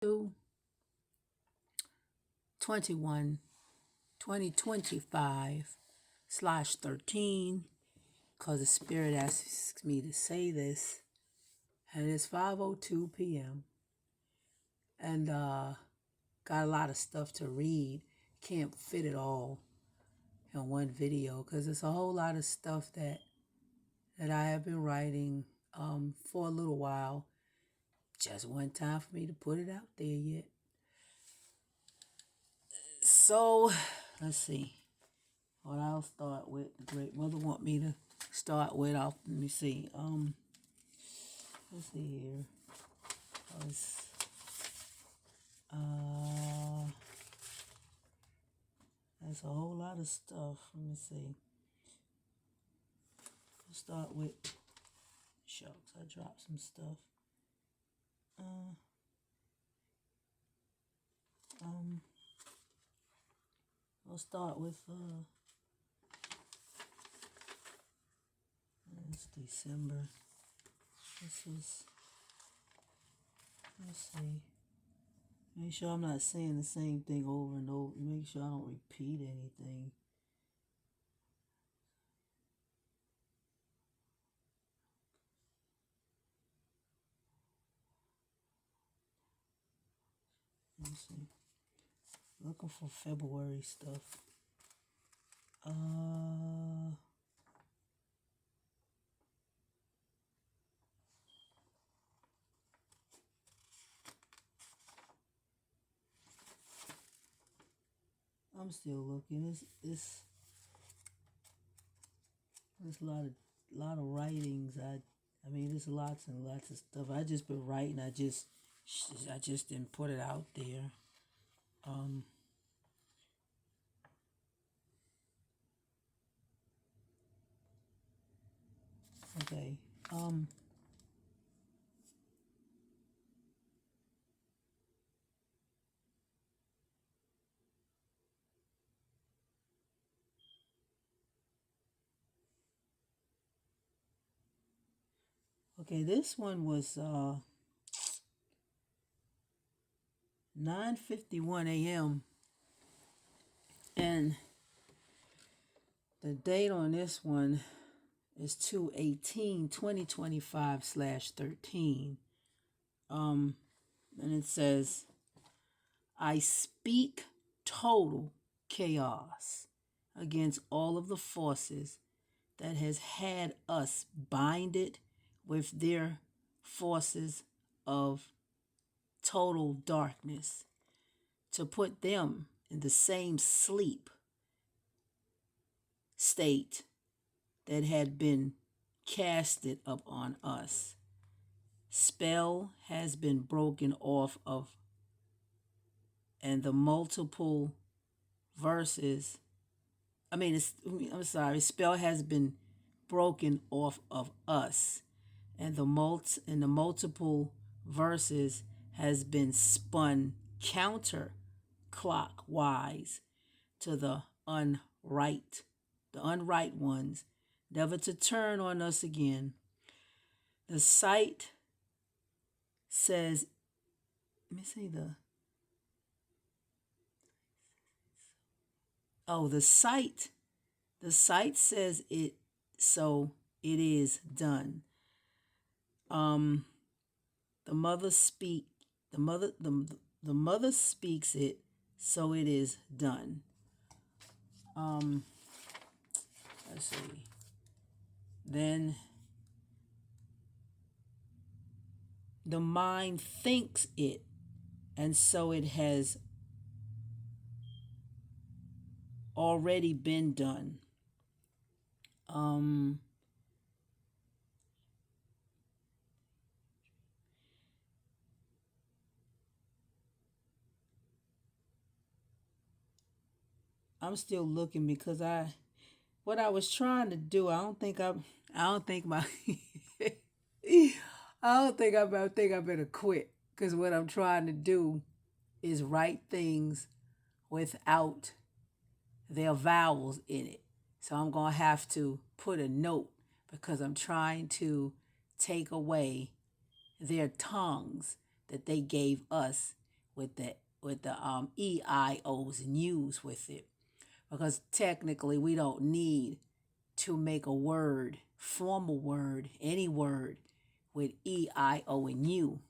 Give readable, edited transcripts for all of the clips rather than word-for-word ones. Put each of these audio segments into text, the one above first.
2 21 2025 slash 13, because the Spirit asks me to say this. And it's 5:02 p.m. And got a lot of stuff to read. Can't fit it all in one video because it's a whole lot of stuff that I have been writing for a little while. Just wasn't time for me to put it out there yet. So let's see what I'll start with. The Great Mother want me to start with. Let me see. Let's see here. That's a whole lot of stuff. Let me see. I'll start with shucks. I dropped some stuff. I'll start with it's December. Let's see. Make sure I'm not saying the same thing over and over. Make sure I don't repeat anything. Let's see. Looking for February stuff. I'm still looking. It's a lot of writings. I mean, there's lots and lots of stuff. I just been writing. I just didn't put it out there. Okay. Okay, this one was 9:51 a.m. and the date on this one is 2/18/2025/13. And it says, I speak total chaos against all of the forces that has had us binded with their forces of total darkness, to put them in the same sleep state that had been casted upon us. Spell has been broken off of, and the multiple verses, spell has been broken off of us, and the multiple verses has been spun counterclockwise to the unright ones, never to turn on us again. The site says, let me see the site says it, so it is done. The mother speaks it, so it is done. Let's see. Then the mind thinks it, and so it has already been done. I'm still looking because what I was trying to do, I think I better quit, because what I'm trying to do is write things without their vowels in it. So I'm going to have to put a note, because I'm trying to take away their tongues that they gave us with the E, I, O's and U's with it, because technically we don't need to make a word, formal word, any word with E, I, O, and U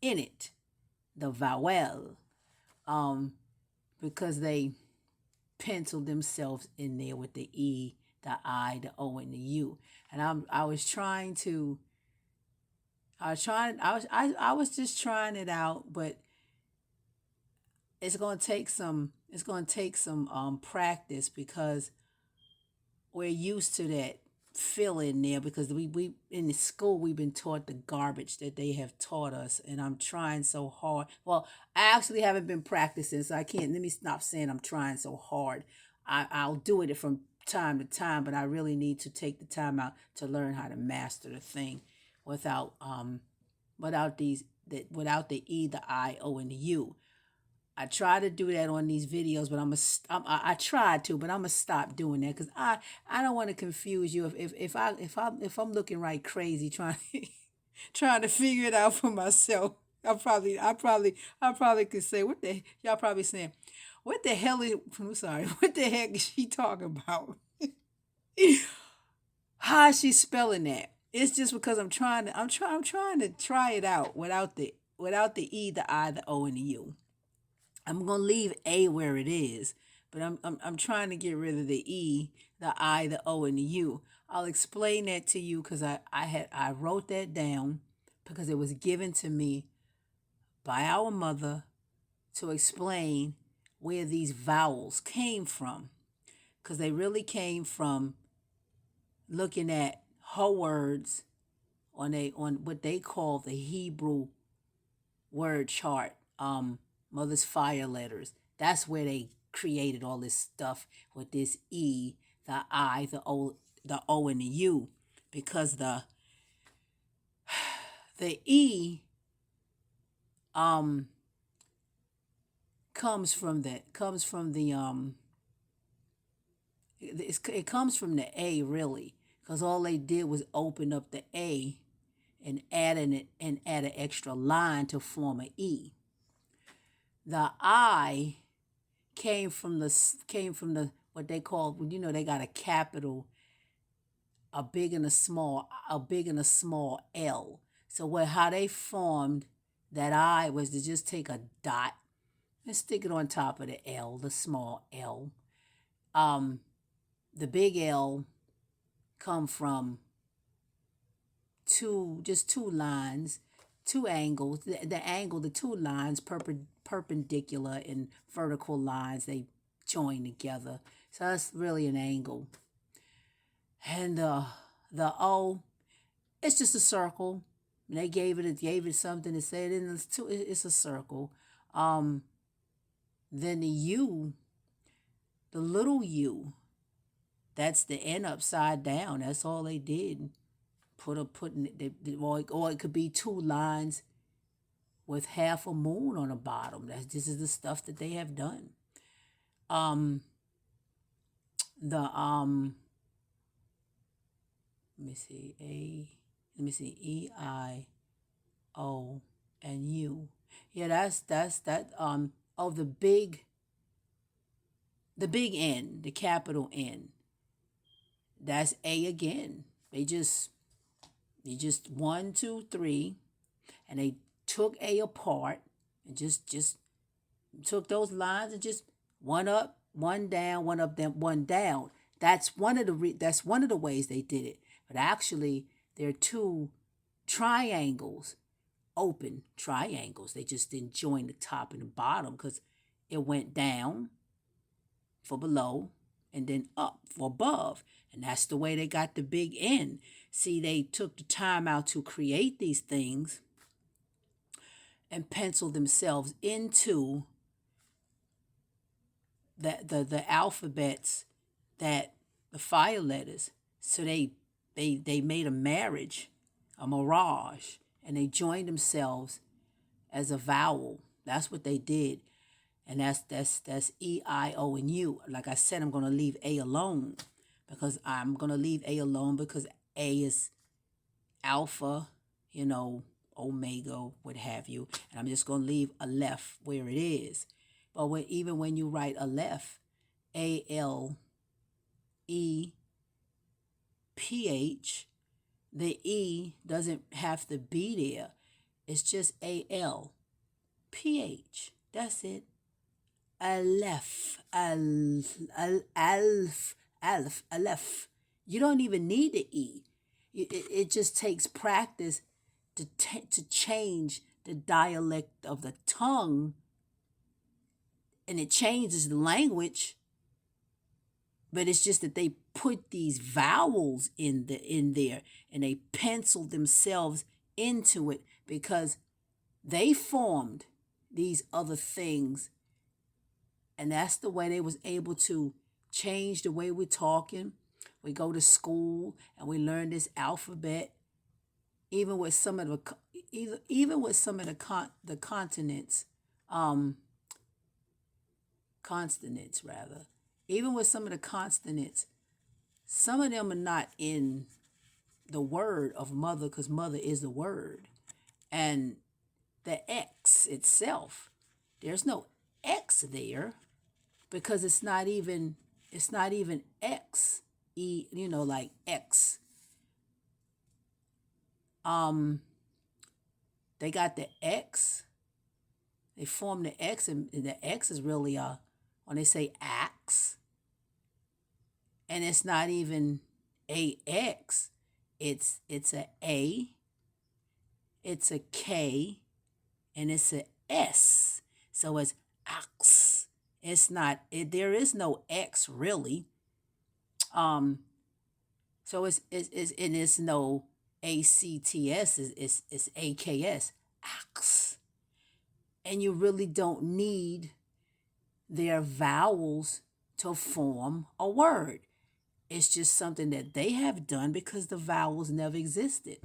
in it, the vowel, um, because they penciled themselves in there with the E, the I, the O, and the U. And I was just trying it out, but it's gonna take some practice, because we're used to that feeling there, because we in the school we've been taught the garbage that they have taught us, and I'm trying so hard. Well, I actually haven't been practicing, so I can't. Let me stop saying I'm trying so hard. I'll do it from time to time, but I really need to take the time out to learn how to master the thing without without the E, the I, O, and the U. I try to do that on these videos, but I tried to, but I'm gonna stop doing that, because I don't want to confuse you if I'm looking right crazy trying trying to figure it out for myself. I probably could say, what the y'all probably saying, what the hell is, I'm sorry, what the heck is she talking about? How is she spelling that? It's just because I'm trying to try it out without the E, the I, the O, and the U. I'm gonna leave A where it is, but I'm trying to get rid of the E, the I, the O, and the U. I'll explain that to you, because I wrote that down because it was given to me by our mother to explain where these vowels came from, because they really came from looking at her words on what they call the Hebrew word chart, mother's fire letters. That's where they created all this stuff with this E, the I, the O, and the U, because the E um it comes from the A, really, because all they did was open up the A and add an extra line to form an E. The I came from the what they call, they got a capital, a big and a small L. So how they formed that I was to just take a dot and stick it on top of the L, the small L. The big L come from two lines, two angles. The two lines, perpendicular and vertical lines, they join together. So that's really an angle. And the O, it's just a circle. And they gave it something to say it, and it's a circle. Then the U, the little U, that's the N upside down. That's all they did. Or it could be two lines with half a moon on the bottom. This is the stuff that they have done. The let me see, E, I, O, and U. Yeah, that's that. Oh, the big N, the capital N. That's A again. They just 1, 2, 3, and they took A apart and just took those lines and just one up, one down, one up, then one down. That's one of the ways they did it. But actually, there are two triangles, open triangles. They just didn't join the top and the bottom, because it went down for below and then up for above. And that's the way they got the big N. See, they took the time out to create these things and pencil themselves into the alphabets, that the fire letters. So they made a marriage, a mirage, and they joined themselves as a vowel. That's what they did. And that's E, I, O, and U. Like I said, I'm going to leave A alone, because A is alpha, omega, what have you. And I'm just going to leave Aleph where it is. But even when you write Aleph, ALEPH, the E doesn't have to be there. It's just ALPH. That's it. Aleph, Aleph. You don't even need the E. It just takes practice to change the dialect of the tongue, and it changes the language. But it's just that they put these vowels in there, and they pencil themselves into it because they formed these other things, and that's the way they was able to change the way we're talking. We go to school and we learn this alphabet, even with some of the continents, consonants rather. Even with some of the consonants, some of them are not in the word of mother, because mother is the word. And the X itself, there's no X there because it's not even X, like X. They got the X. They form the X, and the X is really when they say axe, and it's not even AX. It's a, it's a K, and it's a S. So it's axe. It's not. There is no X really. So it's no ACTS. It's AKS. Axe. And you really don't need their vowels to form a word. It's just something that they have done because the vowels never existed.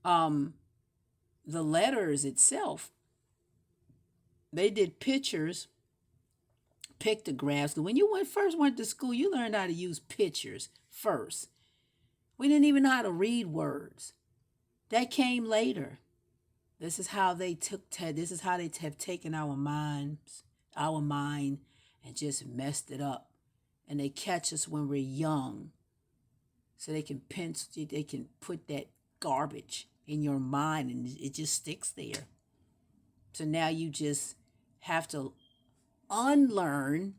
The letters itself, they did pictures, pictographs. When you first went to school, you learned how to use pictures first. We didn't even know how to read words. That came later. This is how they have taken our mind, and just messed it up. And they catch us when we're young, so they can put that garbage in your mind, and it just sticks there. So now you just have to unlearn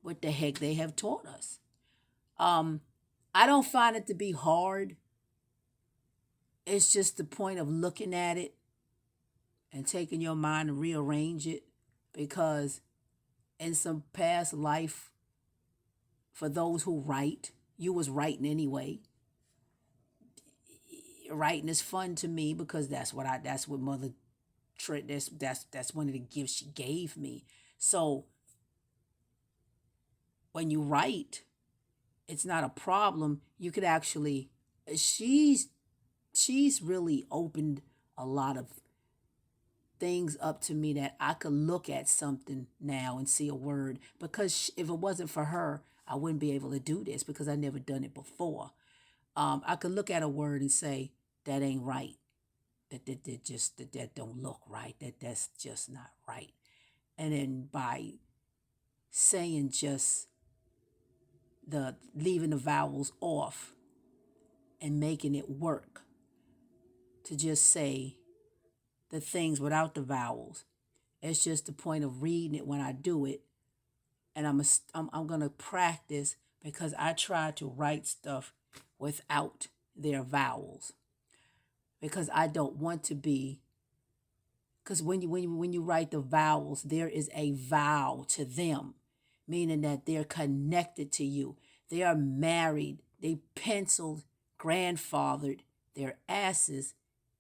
what the heck they have taught us. I don't find it to be hard. It's just the point of looking at it and taking your mind and rearrange it, because in some past life, for those who write, you was writing anyway. Writing is fun to me because that's what mother, that's one of the gifts she gave me. So when you write, it's not a problem. You could actually, she's really opened a lot of things up to me that I could look at something now and see a word, because if it wasn't for her, I wouldn't be able to do this because I never done it before. I could look at a word and say, that ain't right. That don't look right. That's just not right. And then by saying just leaving the vowels off and making it work, to just say the things without the vowels. It's just the point of reading it when I do it. And I'm going to practice, because I try to write stuff without their vowels, because I don't want to be, because when you write the vowels, there is a vow to them, meaning that they're connected to you. They are married. They penciled, grandfathered their asses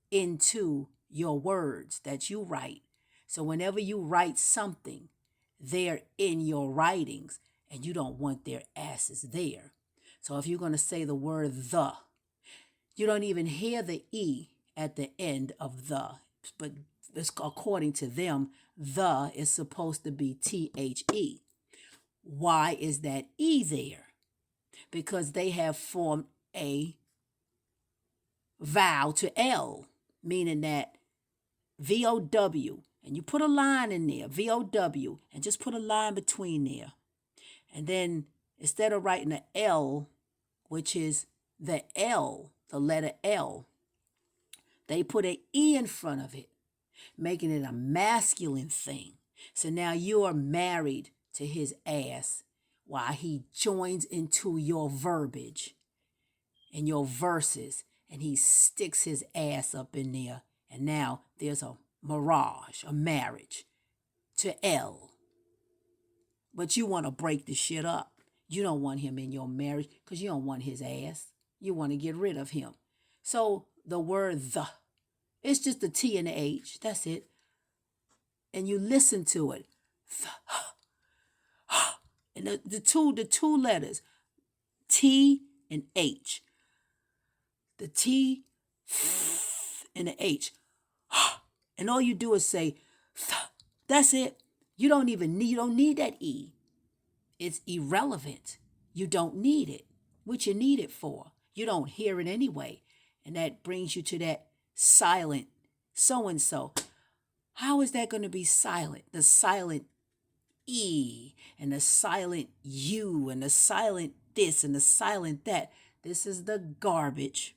into your words that you write. So whenever you write something, they're in your writings, and you don't want their asses there. So if you're going to say the word the, you don't even hear the E at the end of the, but according to them, the is supposed to be THE. Why is that E there? Because they have formed a vowel to L, meaning that VOW, and you put a line in there, VOW, and just put a line between there. And then instead of writing the L, which is the L, the letter L, they put an E in front of it, making it a masculine thing. So now you are married to his ass while he joins into your verbiage and your verses, and he sticks his ass up in there. And now there's a mirage, a marriage to L. But you want to break the shit up. You don't want him in your marriage because you don't want his ass. You want to get rid of him. So the word the, it's just the T and the H. That's it. And you listen to it. And the two letters, T and H. The T and the H. And all you do is say, that's it. You don't need that E. It's irrelevant. You don't need it. What you need it for? You don't hear it anyway. And that brings you to that silent so-and-so. How is that going to be silent? The silent E and the silent U and the silent this and the silent that. This is the garbage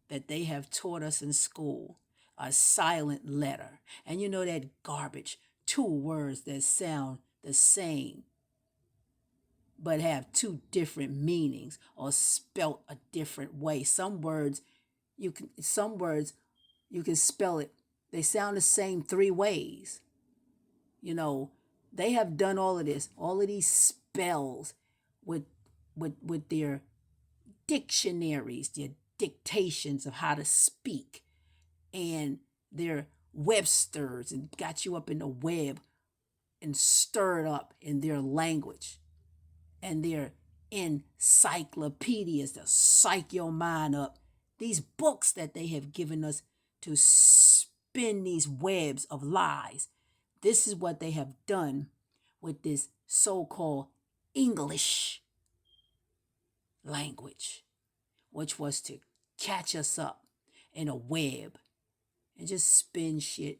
that they have taught us in school. A silent letter. And you know that garbage. Two words that sound the same but have two different meanings or spelt a different way. Some words you can spell it. They sound the same three ways. You know, they have done all of this, all of these spells with their dictionaries, their dictations of how to speak, and their Websters, and got you up in the web and stirred up in their language and their encyclopedias to psych your mind up. These books that they have given us to spin these webs of lies. This is what they have done with this so-called English language, which was to catch us up in a web and just spin shit.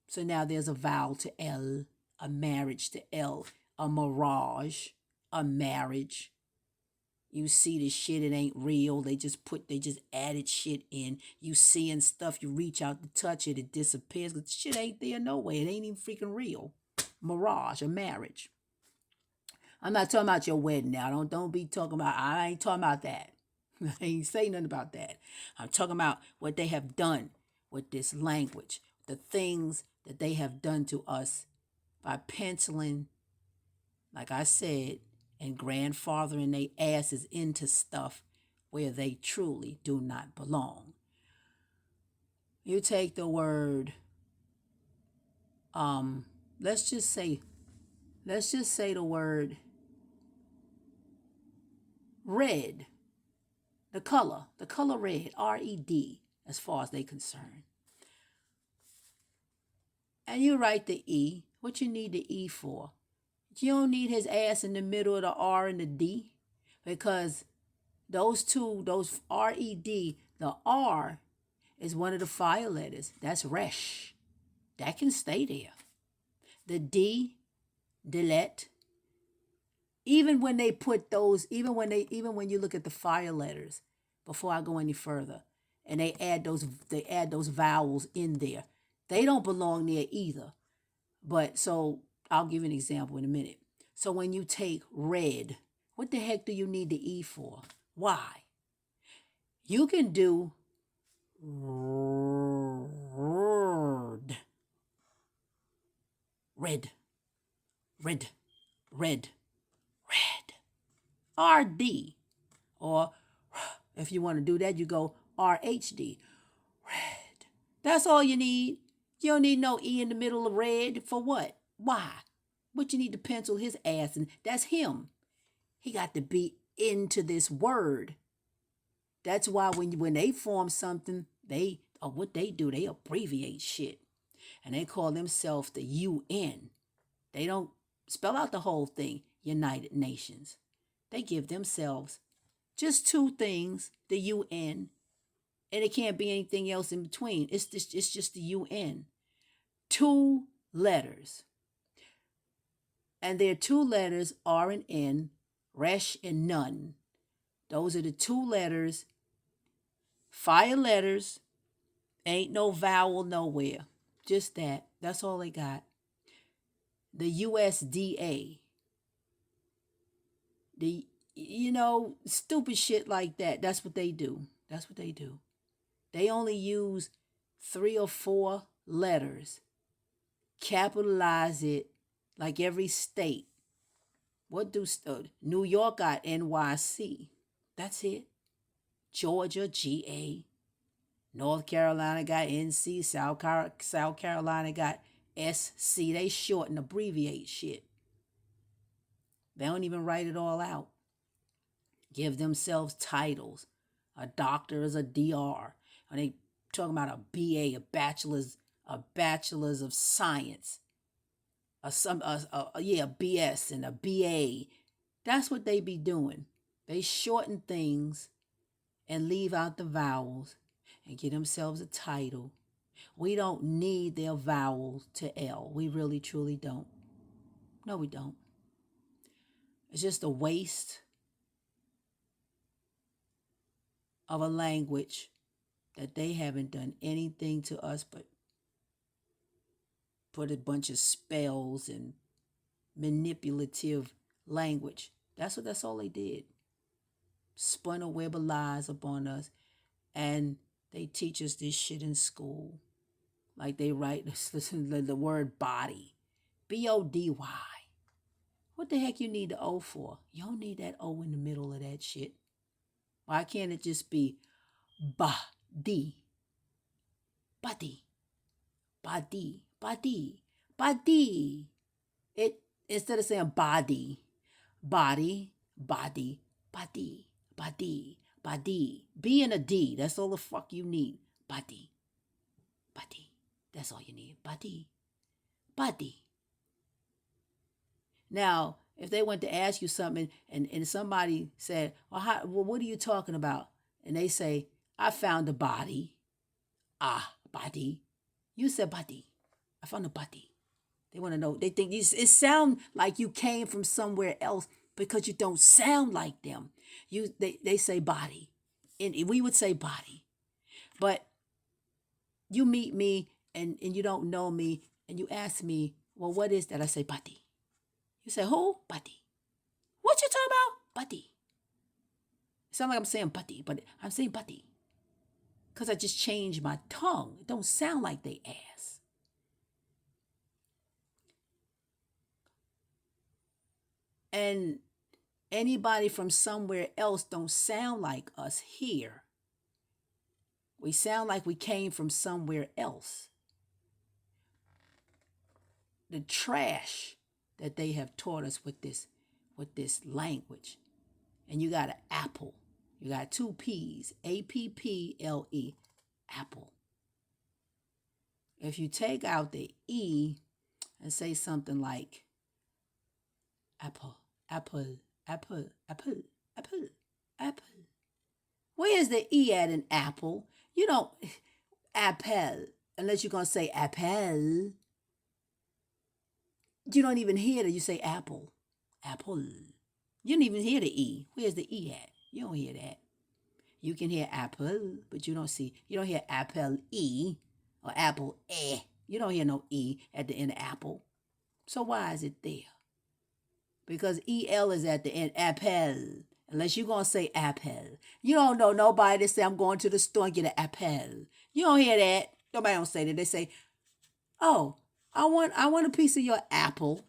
So now there's a vow to L, a marriage to L, a mirage, a marriage. You see the shit, it ain't real. They just added shit in. You seeing stuff, you reach out to touch it, it disappears. Because shit ain't there no way. It ain't even freaking real. Mirage, a marriage. I'm not talking about your wedding now. Don't be talking about, I ain't talking about that. I ain't saying nothing about that. I'm talking about what they have done with this language. The things that they have done to us by penciling, like I said, and grandfathering their asses into stuff where they truly do not belong. You take the word, let's just say the word red, the color red, R-E-D, as far as they concerned. And you write the E. What you need the E for? You don't need his ass in the middle of the R and the D, because those R-E-D, the R is one of the fire letters. That's resh. That can stay there. The D, delete. Even when they put those, even when you look at the fire letters, before I go any further, and they add those vowels in there, they don't belong there either. But so I'll give you an example in a minute. So when you take red, what the heck do you need the E for? Why? You can do red, RD. Or if you want to do that, you go RHD, red. That's all you need. You don't need no E in the middle of red. For what? Why? But you need to pencil his ass, and that's him. He got to be into this word. That's why when they form something, they abbreviate shit. And they call themselves the UN. They don't spell out the whole thing, United Nations. They give themselves just two things, the UN And it can't be anything else in between. It's just the UN. 2 letters. And their 2 letters, R and N, resh and none. Those are the 2 letters. Fire letters. Ain't no vowel nowhere. Just that. That's all they got. The USDA. The stupid shit like that. That's what they do. That's what they do. They only use 3 or 4 letters. Capitalize it like every state. What do New York got? NYC. That's it. Georgia, GA. North Carolina got NC. South Carolina got SC. They short and abbreviate shit. They don't even write it all out. Give themselves titles. A doctor is a DR. And they talking about a BA, a bachelor's of science. A BS and a BA. That's what they be doing. They shorten things and leave out the vowels and give themselves a title. We don't need their vowels to L. We really, truly don't. No, we don't. It's just a waste of a language that they haven't done anything to us but put a bunch of spells and manipulative language. That's all they did. Spun a web of lies upon us, and they teach us this shit in school. Like they write the word body. BODY. What the heck you need the O for? You don't need that O in the middle of that shit. Why can't it just be body? Body. Body. Body. Body. It, instead of saying body, body, body, body, body, body. B and a D. That's all the fuck you need. Body. Body. That's all you need. Body. Body. Now, if they went to ask you something and somebody said, well, what are you talking about? And they say, I found a body. Body. You said body. I found a body. They want to know. They think it sounds like you came from somewhere else because you don't sound like them. They say body. And we would say body. But you meet me and you don't know me and you ask me, well, what is that? I say body. You say, who? Buddy. What you talking about? Buddy. It sounds like I'm saying buddy, but I'm saying buddy. Because I just changed my tongue. It don't sound like they ass. And anybody from somewhere else don't sound like us here. We sound like we came from somewhere else. The trash that they have taught us with this language. And you got an apple. You got 2 P's. APPLE. Apple. If you take out the E and say something like apple, apple, apple, apple, apple, apple. Where is the E at in apple? You don't apple unless you're going to say apple. You don't even hear that. You say apple. Apple. You don't even hear the E. Where's the E at? You don't hear that. You can hear apple, but you don't hear apple E or apple eh. You don't hear no E at the end of apple. So why is it there? Because EL is at the end, apple. Unless you're going to say apple. You don't know nobody that say, I'm going to the store and get an apple. You don't hear that. Nobody don't say that. They say, oh, I want a piece of your apple.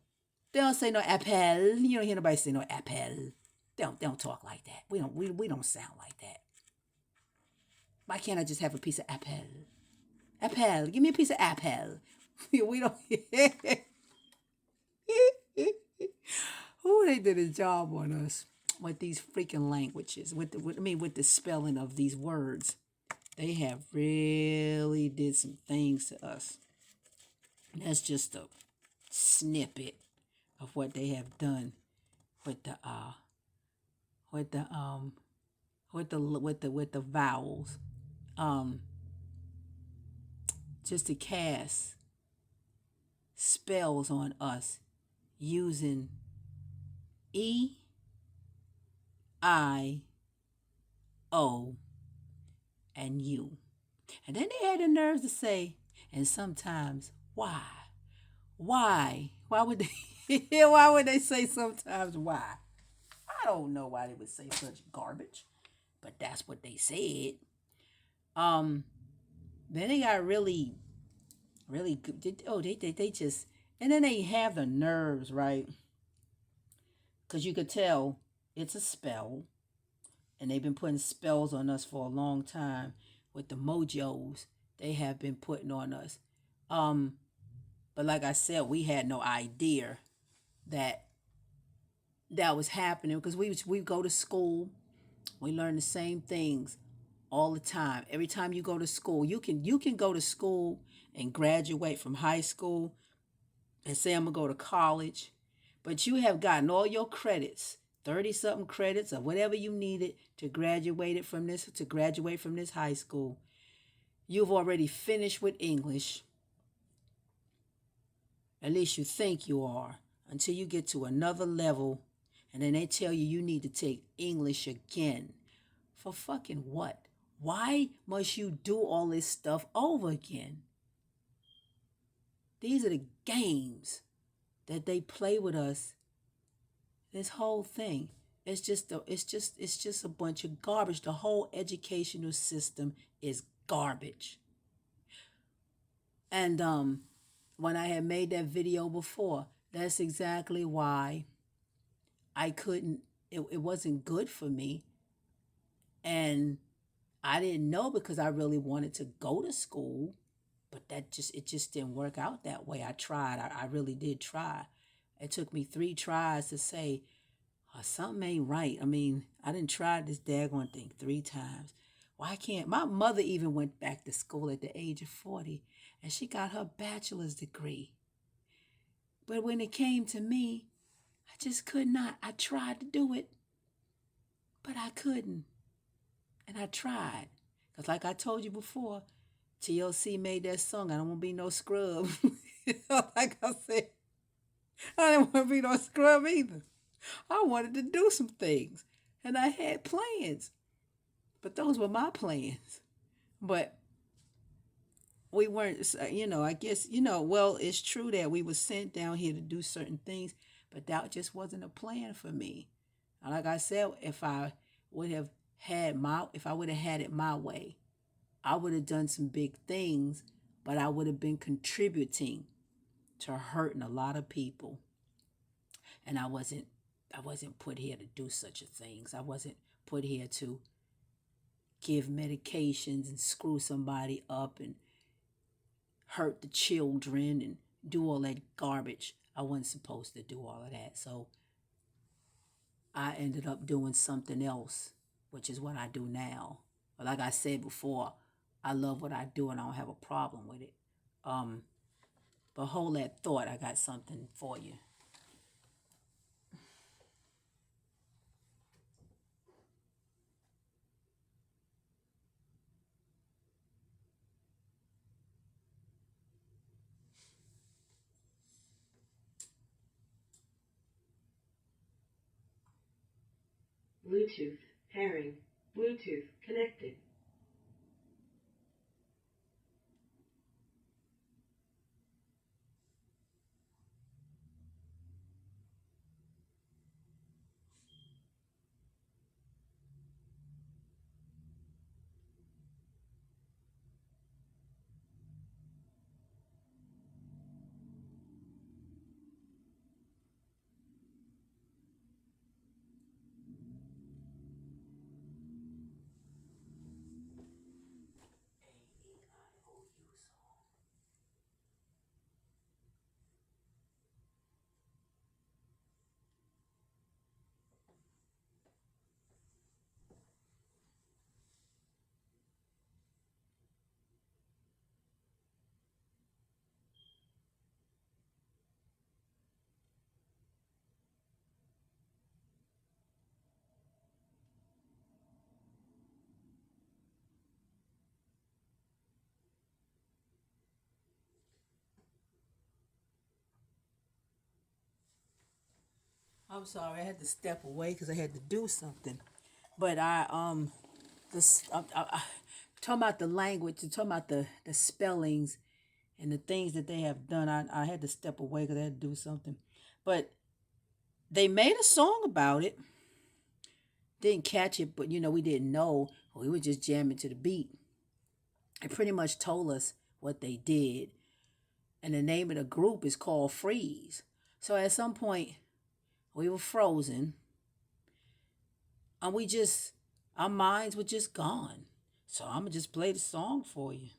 They don't say no apple. You don't hear nobody say no apple. They don't talk like that. We don't sound like that. Why can't I just have a piece of apple? Apple. Give me a piece of apple. We don't. Oh, they did a job on us with these freaking languages. With the spelling of these words. They have really did some things to us. That's just a snippet of what they have done with the vowels. um, just to cast spells on us using EIO and U. And then they had the nerves to say, and sometimes, why? Why? Why would they why would they say sometimes why? I don't know why they would say such garbage, but that's what they said. Um, then they got really good. Oh, they just, and then they have the nerves, right? Because you could tell it's a spell, and they've been putting spells on us for a long time with the mojos they have been putting on us. Um, but like I said, we had no idea that that was happening because we go to school, we learn the same things all the time. Every time you go to school, you can go to school and graduate from high school and say I'm gonna go to college, but you have gotten all your credits, 30 something credits or whatever you needed to graduate from this high school. You've already finished with English. At least you think you are, until you get to another level, and then they tell you need to take English again. For fucking what? Why must you do all this stuff over again? These are the games that they play with us. This whole thing. It's just a bunch of garbage. The whole educational system is garbage. And when I had made that video before, that's exactly why I couldn't, it wasn't good for me. And I didn't know because I really wanted to go to school, but it just didn't work out that way. I tried. I really did try. It took me 3 tries to say, oh, something ain't right. I mean, I didn't try this daggone thing 3 times. Why can't my mother even went back to school at the age of 40 and she got her bachelor's degree. But when it came to me, I just could not. I tried to do it, but I couldn't. And I tried. Because like I told you before, TLC made that song, I don't want to be no scrub. Like I said, I didn't want to be no scrub either. I wanted to do some things. And I had plans. But those were my plans. But we weren't, I guess, well, it's true that we were sent down here to do certain things, but that just wasn't a plan for me. Like I said, if I would have had it my way, I would have done some big things, but I would have been contributing to hurting a lot of people. And I wasn't put here to do such a things. I wasn't put here to give medications and screw somebody up and hurt the children and do all that garbage. I wasn't supposed to do all of that. So I ended up doing something else, which is what I do now. But like I said before, I love what I do and I don't have a problem with it. But hold that thought, I got something for you. Bluetooth pairing. Bluetooth connected. I'm sorry, I had to step away because I had to do something. But this talking about the language, talking about the spellings and the things that they have done. I had to step away because I had to do something. But they made a song about it. Didn't catch it, but we didn't know. We were just jamming to the beat. It pretty much told us what they did. And the name of the group is called Freeze. So at some point, we were frozen. And our minds were just gone. So I'm going to just play the song for you.